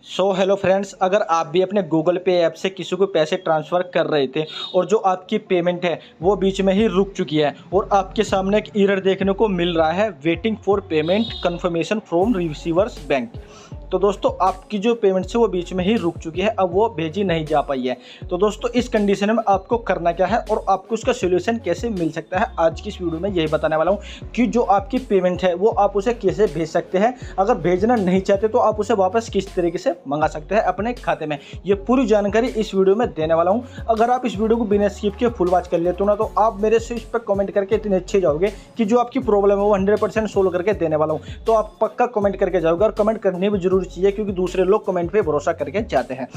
Hello friends, अगर आप भी अपने गूगल पे ऐप से किसी को पैसे ट्रांसफ़र कर रहे थे और जो आपकी पेमेंट है वो बीच में ही रुक चुकी है और आपके सामने एक एरर देखने को मिल रहा है, waiting for payment confirmation from receiver's bank. तो दोस्तों आपकी जो पेमेंट है वो बीच में ही रुक चुकी है, अब वो भेजी नहीं जा पाई है। तो दोस्तों इस कंडीशन में आपको करना क्या है और आपको उसका सोल्यूशन कैसे मिल सकता है, आज की इस वीडियो में यही बताने वाला हूँ कि जो आपकी पेमेंट है वो आप उसे कैसे भेज सकते हैं। अगर भेजना नहीं चाहते तो आप उसे वापस किस तरीके से मंगा सकते हैं अपने खाते में, ये पूरी जानकारी इस वीडियो में देने वाला हूँ। अगर आप इस वीडियो को बिना स्किप किए फुल वॉच कर लेते हो ना, तो आप मेरे से इस पर कमेंट करके इतने अच्छे जाओगे कि जो आपकी प्रॉब्लम है वो 100% सोल्व करके देने वाला हूँ। तो आप पक्का कमेंट करके जाओगे और कमेंट करनी भी जरूरी चाहिए, क्योंकि दूसरे लोग कमेंट पे भरोसा करके जाते हैं।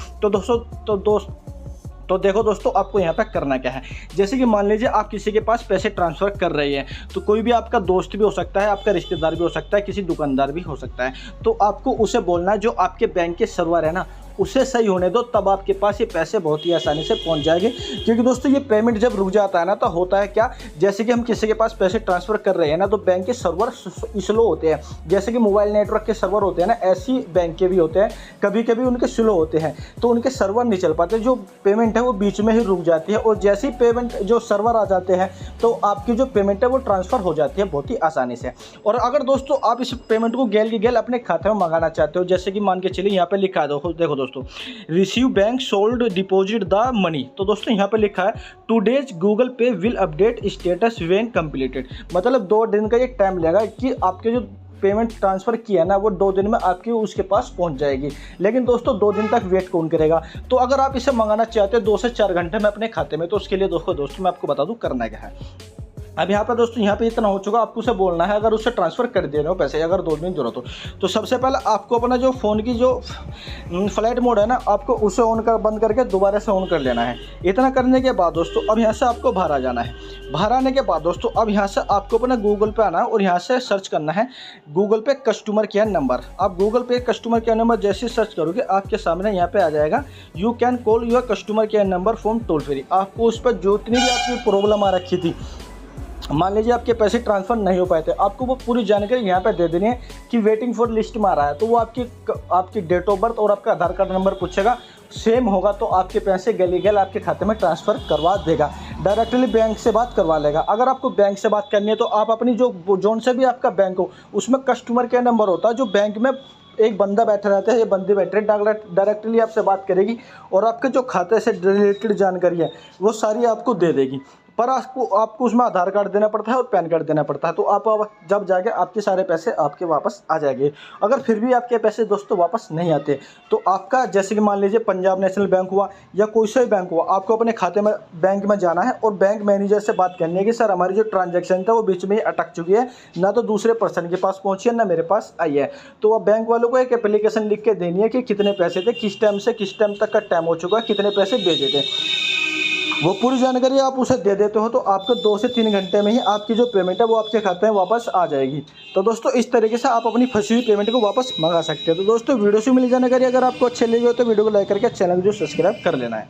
तो देखो दोस्तों, आपको यहाँ पे करना क्या है। जैसे कि मान लीजिए आप किसी के पास पैसे ट्रांसफ़र कर रहे हैं, तो कोई भी आपका दोस्त भी हो सकता है, आपका रिश्तेदार भी हो सकता है, किसी दुकानदार भी हो सकता है। तो आपको उसे बोलना है जो आपके बैंक के सर्वर है ना, उसे सही होने दो, तब आपके पास ये पैसे बहुत ही आसानी से पहुंच जाएंगे। क्योंकि दोस्तों ये पेमेंट जब रुक जाता है ना, तो होता है क्या, जैसे कि हम किसी के पास पैसे ट्रांसफ़र कर रहे हैं ना, तो बैंक के सर्वर स्लो होते हैं। जैसे कि मोबाइल नेटवर्क के सर्वर होते हैं ना, ऐसी बैंक के भी होते हैं, कभी कभी उनके स्लो होते हैं, तो उनके सर्वर नहीं चल पाते, जो पेमेंट है वो बीच में ही रुक जाती है। और जैसी पेमेंट जो सर्वर आ जाते हैं तो आपकी जो पेमेंट है वो ट्रांसफ़र हो जाती है बहुत ही आसानी से। और अगर दोस्तों आप इस पेमेंट को गेल की गेल अपने खाते में मंगाना चाहते हो, जैसे कि मान के चलिए यहाँ पे लिखा दो, देखो दोस्तों, receive bank sold deposit the money. तो दोस्तों यहाँ पे लिखा है टुडेज गूगल पे will update status when completed. मतलब 2 दिन का ये टाइम लगेगा कि आपके जो पेमेंट ट्रांसफ़र किया ना वो 2 दिन में आपकी उसके पास पहुंच जाएगी। लेकिन दोस्तों 2 दिन तक वेट कौन करेगा। तो अगर आप इसे मंगाना चाहते हैं 2 से 4 घंटे में अपने खाते में, तो उसके लिए दोस्तों मैं आपको बता दूं करना क्या है। अब यहाँ पे दोस्तों यहाँ पे इतना हो चुका, आपको उसे बोलना है, अगर उसे ट्रांसफ़र कर दे रहे हो पैसे, अगर 2 दिन जरूरत हो, तो सबसे पहले आपको अपना जो फ़ोन की जो फ्लाइट मोड है ना, आपको उसे ऑन कर बंद करके दोबारा से ऑन कर लेना है। इतना करने के बाद दोस्तों अब यहाँ से आपको बाहर आ जाना है। बाहर आने के बाद दोस्तों अब यहाँ से आपको अपना गूगल पे आना है और यहाँ से सर्च करना है गूगल पे कस्टमर केयर नंबर। आप गूगल पे कस्टमर केयर नंबर जैसे सर्च करोगे आपके सामने यहाँ पे आ जाएगा, you can call your customer care number from toll free. आपको उस पर जितनी भी आपकी प्रॉब्लम आ रखी थी, मान लीजिए आपके पैसे ट्रांसफ़र नहीं हो पाए थे, आपको वो पूरी जानकारी यहाँ पे दे देनी है कि वेटिंग फॉर लिस्ट में आ रहा है। तो वो आपकी डेट ऑफ बर्थ और आपका आधार कार्ड नंबर पूछेगा, सेम होगा तो आपके पैसे गल आपके खाते में ट्रांसफ़र करवा देगा, डायरेक्टली बैंक से बात करवा लेगा। अगर आपको बैंक से बात करनी है तो आप अपनी जो जोन से भी आपका बैंक हो उसमें कस्टमर केयर नंबर होता है, जो बैंक में एक बंदा बैठा रहता है, ये बंदी बैठे डायरेक्टली आपसे बात करेगी और आपके जो खाते से रिलेटेड जानकारी है वो सारी आपको दे देगी। पर आपको उसमें आधार कार्ड देना पड़ता है और पैन कार्ड देना पड़ता है। तो आप जब जाके आपके सारे पैसे आपके वापस आ जाएंगे। अगर फिर भी आपके पैसे दोस्तों वापस नहीं आते, तो आपका जैसे कि मान लीजिए पंजाब नेशनल बैंक हुआ या कोई सा भी बैंक हुआ, आपको अपने खाते में बैंक में जाना है और बैंक मैनेजर से बात करनी है कि सर हमारी जो ट्रांजैक्शन था वो बीच में ही अटक चुकी है, ना तो दूसरे पर्सन के पास पहुँची है ना मेरे पास आई है। तो अब बैंक वालों को एक एप्लीकेशन लिख के देनी है कि कितने पैसे थे, किस टाइम से किस टाइम तक का टाइम हो चुका है, कितने पैसे भेजे थे। वो पूरी जानकारी आप उसे दे देते हो तो आपको 2 से 3 घंटे में ही आपकी जो पेमेंट है वो आपके खाते में वापस आ जाएगी। तो दोस्तों इस तरीके से आप अपनी फंसी हुई पेमेंट को वापस मंगा सकते हो। तो दोस्तों वीडियो से मिली जानकारी अगर आपको अच्छी लगी हो तो वीडियो को लाइक करके चैनल को जो सब्सक्राइब कर लेना है।